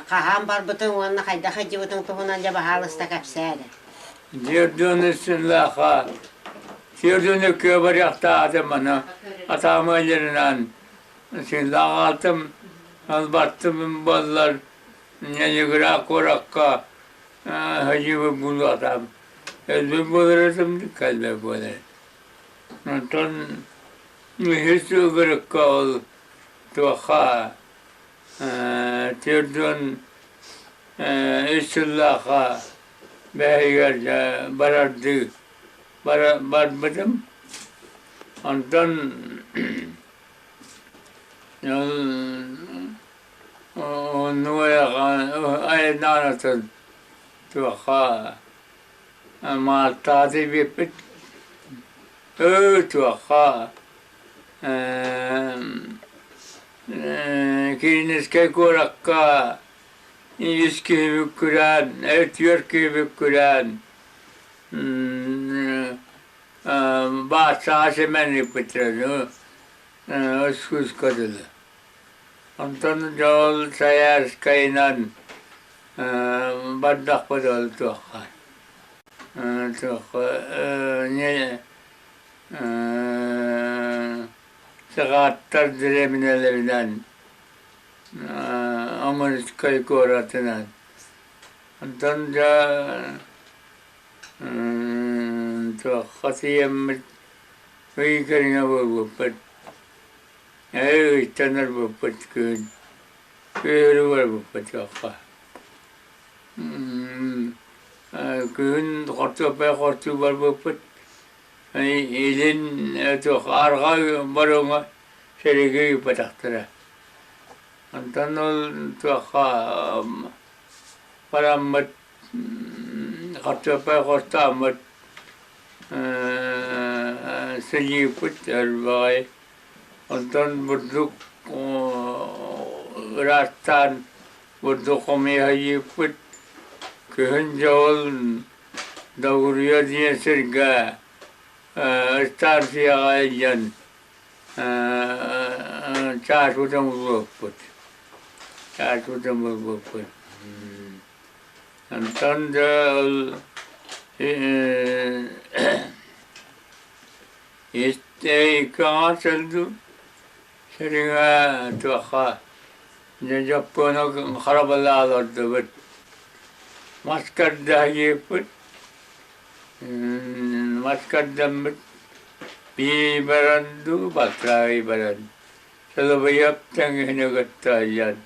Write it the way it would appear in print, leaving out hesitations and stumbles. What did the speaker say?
Kaham barbıtın onunla kayda hacıbıtın tuğunan jaba halısta kapsaydı. Dirdun üstünlaha. Dirdun öküyor var yakta adamına. Atama yerinden. Şimdi ağaltım. Albattım ballar. Yani gıra korakka. Hacıbı bulu adam. Elbette bulurasım kalbe böyle. Ondan hiç gırıkka ol. Tuha. Dirdun üstünlaha. Behigarca barardı. Barbadım. Ondan onu aydanatın tuha ama tadı bir pit tuha kiniske kurakka iski büküren etiyörki büküren bahsa semeni pitrenu uskus kadılı. Ondan jol sayar kainan badak padol tuha. Tuha ne sagattar direminelerinden aman kay koratından. Ondan da tuha siyem Wikering bupet. Tanner bupet kun. Keluar bupet apa. Kun kartu bar bupet. Ilin tu arga baronga serigi pataktera. Antanol tu paramat kartu amat sejiput arbai. Ondan burduk rastan burduk kami hayiput kehenjol dawriya diye serga star siya kayan çarşıdan buluput ondan da işte kaçıldı Seringa tuha, Japon kharaballah darbet, maskar dahi put, maskar dambet, pi barandu bakrai baran, selalu bayap tang hinagat tayan,